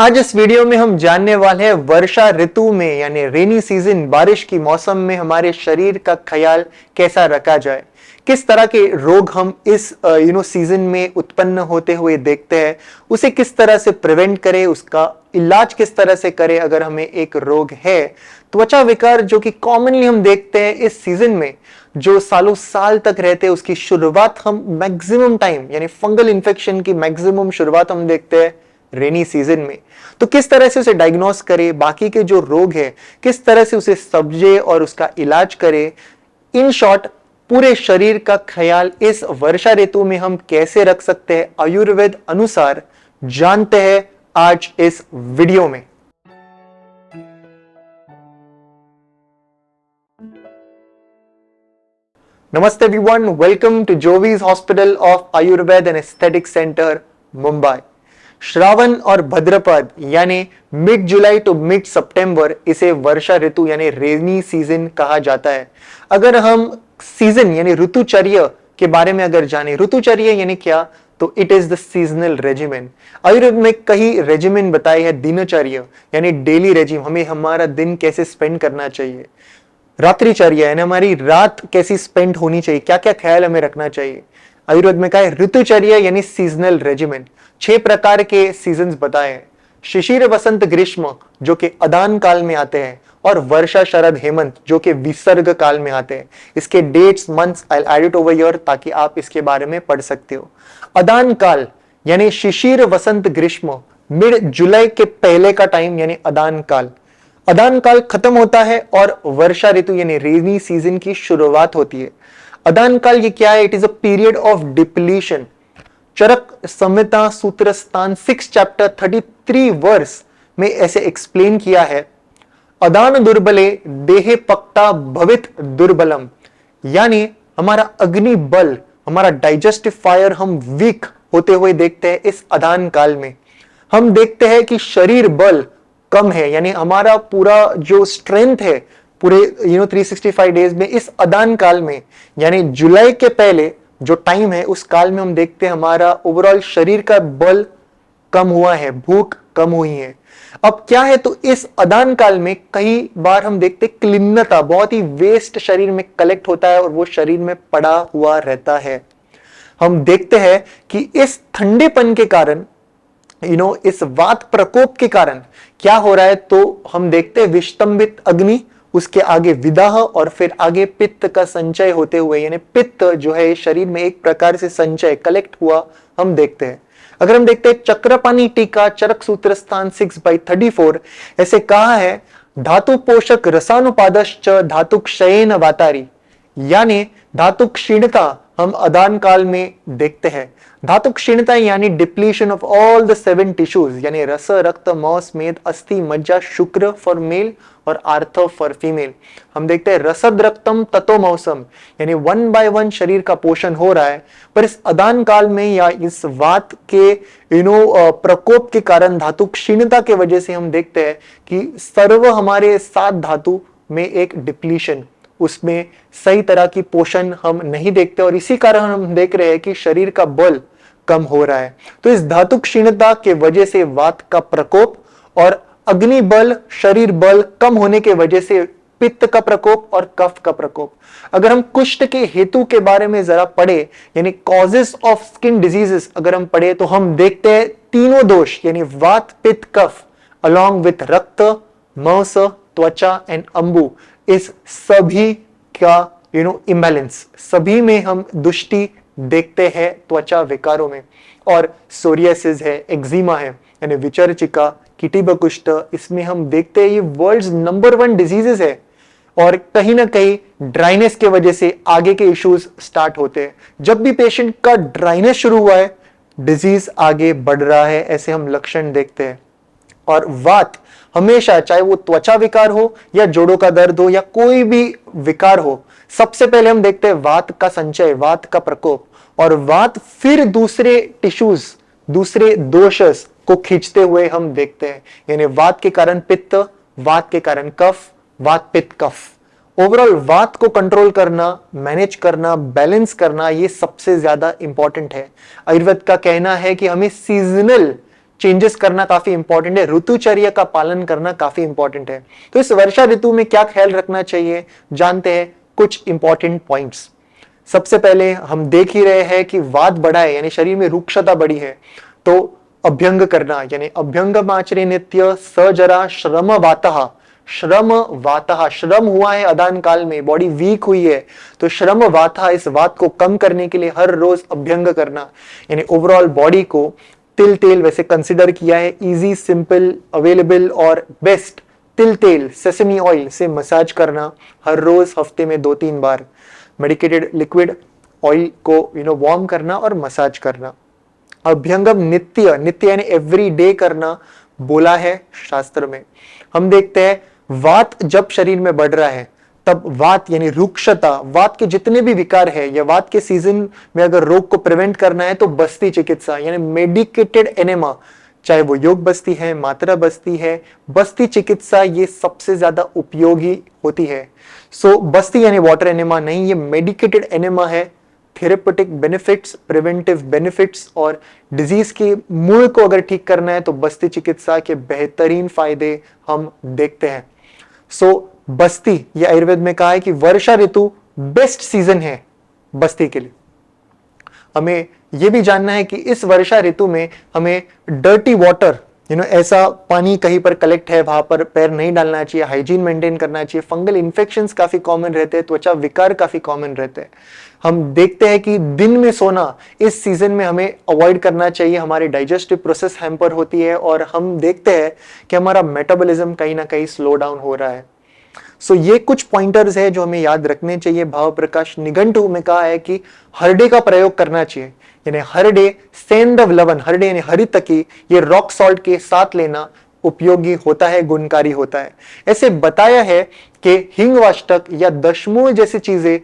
आज इस वीडियो में हम जानने वाले हैं वर्षा ऋतु में यानी रेनी सीजन बारिश की मौसम में हमारे शरीर का ख्याल कैसा रखा जाए, किस तरह के रोग हम इस सीजन में उत्पन्न होते हुए देखते हैं, उसे किस तरह से प्रिवेंट करें, उसका इलाज किस तरह से करें अगर हमें एक रोग है। त्वचा विकार जो कि कॉमनली हम देखते हैं इस सीजन में, जो सालों साल तक रहते हैं, उसकी शुरुआत हम मैक्सिमम टाइम यानी फंगल इन्फेक्शन की मैक्सिमम शुरुआत हम देखते हैं रेनी सीजन में। तो किस तरह से उसे डायग्नोस करें, बाकी के जो रोग है किस तरह से उसे समझे और उसका इलाज करें, इन शॉर्ट पूरे शरीर का ख्याल इस वर्षा ऋतु में हम कैसे रख सकते हैं आयुर्वेद अनुसार, जानते हैं आज इस वीडियो में। नमस्ते everyone, welcome to Jovees hospital of Ayurveda and aesthetic centre Mumbai. Shravan और भाद्रपद यानी mid July to mid September इसे वर्षा ऋतु यानी रेनी सीजन कहा जाता है। अगर हम सीजन यानी ऋतुचर्या के बारे में अगर जाने, ऋतुचर्या यानी क्या, तो it is the seasonal regimen. Ayurveda में कई रेजिमेन बताए हैं, दिनचर्या यानी डेली रेजिम, हमें हमारा दिन कैसे स्पेंड करना चाहिए, रात्रिचर्या यानी हमारी रात कैसी स्पेंड होनी चाहिए, क्या क्या ख्याल हमें रखना चाहिए। आयुर्वेद में कहा है ऋतुचर्या यानी सीजनल रेजिमेंट। 6 प्रकार के सीजन्स बताए हैं, शिशिर वसंत ग्रीष्म जो कि अदान काल में आते हैं, और वर्षा शरद हेमंत जो कि विसर्ग काल में आते हैं। इसके dates months I add it over here ताकि आप इसके बारे में पढ़ सकते हो। अदान काल यानी शिशिर वसंत ग्रीष्म, मिड जुलाई के पहले का टाइम यानी अदान काल। अदान काल खत्म होता है और वर्षा ऋतु यानी रेनी सीजन की शुरुआत होती है। अदान काल ये क्या है? It is a period of depletion. Charak Samhita सूत्र स्थान 6 चैप्टर 33 वर्स में ऐसे एक्सप्लेन किया है, अदान दुर्बले देहे पक्ता भवित दुर्बलम, यानी हमारा अग्नि बल, हमारा डाइजेस्टिव फायर हम वीक होते हुए देखते हैं इस अदान काल में। हम देखते हैं कि शरीर बल कम है, यानी हमारा पूरा जो स्ट्रेंथ है पूरे 365 डेज में इस अदान काल में यानी जुलाई के पहले जो टाइम है उस काल में हम देखते हैं हमारा ओवरऑल शरीर का बल कम हुआ है, भूख कम हुई है। अब क्या है, तो इस अदान काल में कई बार हम देखते क्लिन्नता, बहुत ही वेस्ट शरीर में कलेक्ट होता है और वो शरीर में पड़ा हुआ रहता है। हम देखते हैं कि इस ठंडेपन के कारण इस वात प्रकोप के कारण क्या हो रहा है, तो हम देखते हैं विस्तंभित अग्नि, उसके आगे विदाह और फिर आगे पित्त का संचय होते हुए, यानी पित्त जो है शरीर में एक प्रकार से संचय कलेक्ट हुआ हम देखते हैं। अगर हम देखते हैं चक्रपाणी टीका चरक सूत्र स्थान 6/34 ऐसे कहा है, धातु पोषक रसानुपादश्च धातु क्षयेन वातारी, यानी धातु क्षीणता हम अदान काल में देखते हैं। धातु क्षीणता यानी depletion of all the 7 tissues, यानी रस रक्त मौस मेद अस्थि मज्जा शुक्र फॉर मेल और आर्थ फॉर फीमेल। हम देखते हैं रसद रक्तम ततो मौसम, यानी 1 by 1 शरीर का पोषण हो रहा है, पर इस अदान काल में या इस वात के प्रकोप के कारण धातु क्षीणता के वजह से हम देखते हैं कि सर्व हमारे 7 धातु में एक डिप्लीशन, उसमें सही तरह की पोषण हम नहीं देखते और इसी कारण हम देख रहे हैं कि शरीर का बल कम हो रहा है। तो इस धातु क्षीणता के वजह से वात का प्रकोप और अग्नि बल, शरीर बल कम होने के वजह से पित्त का प्रकोप और कफ का प्रकोप। अगर हम कुष्ठ के हेतु के बारे में जरा पढ़े, यानी कॉजेस ऑफ स्किन डिजीजेस अगर हम पढ़े, तो हम देखते हैं तीनों दोष यानी वात पित्त कफ अलॉन्ग विथ रक्त मांस त्वचा एंड अंबु, इस सभी का इम्बैलेंस, सभी में हम दुष्टि देखते हैं त्वचा विकारों में। और सोरियासिस है, एक्जिमा है यानी विचर्चिका, किटिबा कुष्ठ, इसमें हम देखते हैं ये वर्ल्ड्स नंबर 1 डिजीजेस है और कहीं ना कहीं ड्राइनेस के वजह से आगे के इश्यूज स्टार्ट होते हैं। जब भी पेशेंट का ड्राइनेस शुरू हुआ है, डिजीज आगे बढ़ रहा है, ऐसे हम लक्षण देखते हैं। और वात हमेशा, चाहे वो त्वचा विकार हो या जोड़ों का दर्द हो या कोई भी विकार हो, सबसे पहले हम देखते हैं वात का संचय, वात का प्रकोप, और वात फिर दूसरे टिश्यूज, दूसरे दोषस को खींचते हुए हम देखते हैं। यानी वात के कारण पित्त, वात के कारण कफ, वात पित्त कफ। ओवरऑल वात को कंट्रोल करना, मैनेज करना, बैलेंस करना, ये सबसे ज्यादा इंपॉर्टेंट है। आयुर्वेद का कहना है कि हमें सीजनल चेंजेस करना काफी इंपॉर्टेंट है, ऋतुचर्या का पालन करना काफी इंपॉर्टेंट है। तो इस वर्षा ऋतु में क्या ख्याल रखना चाहिए, जानते हैं कुछ इंपॉर्टेंट पॉइंट्स। सबसे पहले हम देख ही रहे हैं कि वात बढ़ा है, यानी शरीर में रुक्षता बढ़ी है, तो अभ्यंग करना, यानी अभ्यंगमाचरे नित्य सजरा श्रम वातः, श्रम वातः, श्रम हुआ है अदान काल में, बॉडी वीक हुई है, तो श्रम वातः, इस वात को कम करने के लिए हर रोज अभ्यंग करना, यानी ओवरऑल बॉडी को तिल तेल वैसे कंसिडर किया है, इजी, सिंपल, अवेलेबल और बेस्ट तिल तेल सेसमी ऑयल से मसाज करना हर रोज, हफ्ते में 2-3 बार। मेडिकेटेड लिक्विड ऑयल को वार्म करना और मसाज करना। अभ्यंगम नित्य, नित्य यानी एवरी डे करना बोला है शास्त्र में। हम देखते हैं वात जब शरीर में बढ़ रहा है तब वात यानी रुक्षता, वात के जितने भी विकार है या वात के सीजन में अगर रोग को प्रिवेंट करना है तो बस्ती चिकित्सा यानी मेडिकेटेड एनेमा, चाहे वो योग बस्ती है, मात्रा बस्ती है, बस्ती चिकित्सा ये सबसे ज्यादा उपयोगी होती है। सो बस्ती यानी वाटर एनेमा नहीं, ये मेडिकेटेड एनेमा है। थेरेपेटिक बेनिफिट्स, प्रिवेंटिव बेनिफिट्स और डिजीज के मूल को अगर ठीक करना है तो बस्ती चिकित्सा के बेहतरीन फायदे हम देखते हैं। सो बस्ती, ये आयुर्वेद में कहा है कि वर्षा ऋतु बेस्ट सीजन है बस्ती के लिए। हमें यह भी जानना है कि इस वर्षा ऋतु में हमें डर्टी वाटर, ऐसा पानी कहीं पर कलेक्ट है वहां पर पैर नहीं डालना चाहिए, हाइजीन मेंटेन करना चाहिए। फंगल इन्फेक्शंस काफी कॉमन रहते हैं, त्वचा विकार काफी कॉमन रहते हैं। हम देखते हैं कि दिन में सोना इस सीजन में हमें अवॉइड करना चाहिए, हमारी डाइजेस्टिव प्रोसेस हैम्पर होती है और हम देखते हैं कि हमारा मेटाबॉलिज्म कहीं ना कहीं स्लो डाउन हो रहा है। सो ये कुछ पॉइंटर्स है जो हमें याद रखने चाहिए। भाव प्रकाश निघंटु में कहा है कि हरडे का प्रयोग करना चाहिए, यानी हरडे सेंधव लवण, हरडे यानी हरितकी, ये रॉक सॉल्ट के साथ लेना उपयोगी होता है, गुणकारी होता है। ऐसे बताया है कि हिंगवाष्टक या दशमूल जैसी चीजें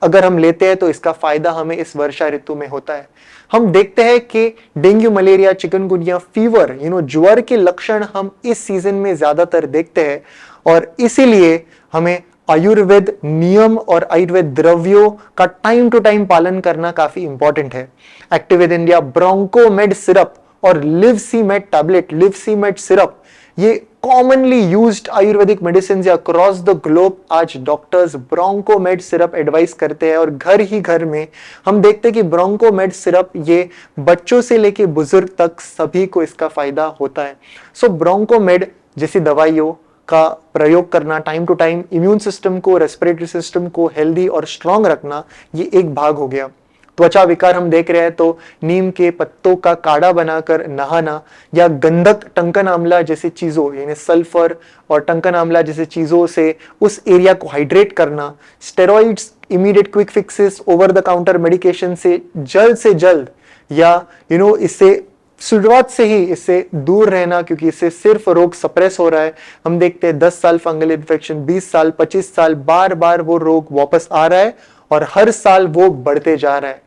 अगर हम लेते हैं तो इसका फायदा हमें इस वर्षा ऋतु में होता है। हम देखते हैं कि डेंगू, मलेरिया, चिकनगुनिया, फीवर, ज्वर के लक्षण हम इस सीजन में ज्यादातर देखते हैं और इसीलिए हमें आयुर्वेद नियम और आयुर्वेद द्रव्यों का टाइम टू टाइम पालन करना काफी इंपॉर्टेंट है। एक्टिवेद इंडिया ब्रोंकोमेड सिरप और लिवसीमेड टैबलेट, लिवसीमेड सिरप, ये कॉमनली यूज्ड आयुर्वेदिक मेडिसिन या अक्रॉस द ग्लोब आज डॉक्टर्स ब्रोंकोमेड सिरप एडवाइस करते हैं और घर ही घर में हम देखते हैं कि ब्रोंकोमेड सिरप ये बच्चों से लेके बुजुर्ग तक सभी को इसका फायदा होता है। सो ब्रोंकोमेड जैसी दवाइयों का प्रयोग करना, time to time immune system को, रेस्पिरेटरी सिस्टम को हेल्दी और स्ट्रांग रखना, ये एक भाग हो गया। त्वचा विकार हम देख रहे हैं तो नीम के पत्तों का काढ़ा बनाकर नहाना या गंधक, टंकन आंवला जैसी चीजों यानी सल्फर और टंकन आंवला जैसी चीजों से उस एरिया को हाइड्रेट करना, steroids, immediate quick fixes, over the counter medication से जल्द या इससे शुरुआत से ही इससे दूर रहना, क्योंकि इससे सिर्फ रोग सप्रेस हो रहा है। हम देखते हैं 10 साल फंगल इन्फेक्शन, 20 साल, 25 साल, बार बार वो रोग वापस आ रहा है और हर साल वो बढ़ते जा रहा है।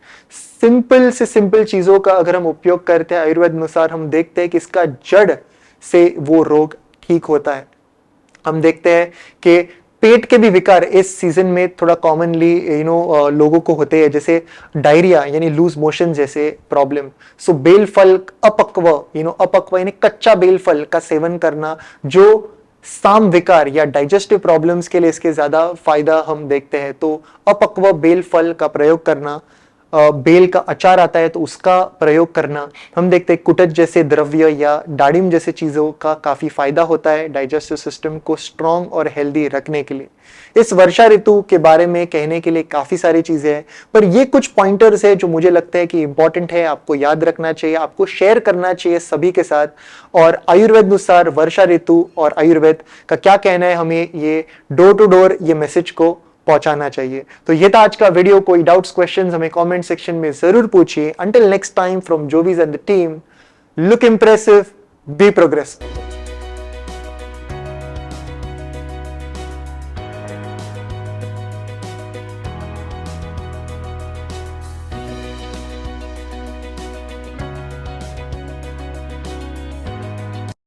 सिंपल से सिंपल चीजों का अगर हम उपयोग करते हैं आयुर्वेद अनुसार, हम देखते हैं कि इसका जड़ से वो रोग ठीक होता है। हम देखते हैं कि पेट के भी विकार इस सीजन में थोड़ा कॉमनली लोगों को होते हैं, जैसे डायरिया यानी लूज मोशन जैसे प्रॉब्लम। सो बेल फल अपक्व, अपक्व यानी कच्चा बेल फल का सेवन करना, जो साम विकार या डाइजेस्टिव प्रॉब्लम्स के लिए इसके ज्यादा फायदा हम देखते हैं। तो अपक्व बेल फल का प्रयोग करना, बेल का अचार आता है तो उसका प्रयोग करना। हम देखते हैं कुटज जैसे द्रव्य या दाडिम जैसे चीजों का काफी फायदा होता है डाइजेस्टिव सिस्टम को स्ट्रांग और हेल्दी रखने के लिए। इस वर्षा ऋतु के बारे में कहने के लिए काफी सारी चीजें हैं, पर ये कुछ पॉइंटर्स है जो मुझे लगता है कि इंपॉर्टेंट है, आपको याद रखना चाहिए, आपको शेयर करना चाहिए सभी के साथ। और आयुर्वेद अनुसार वर्षा ऋतु और आयुर्वेद का क्या कहना है, हमें ये डोर टू डोर ये मैसेज को पहुंचाना चाहिए। तो ये था आज का वीडियो। कोई डाउट्स, क्वेश्चंस हमें कमेंट सेक्शन में जरूर पूछिए। Until next time from Jovees and the team, look impressive, be progressive.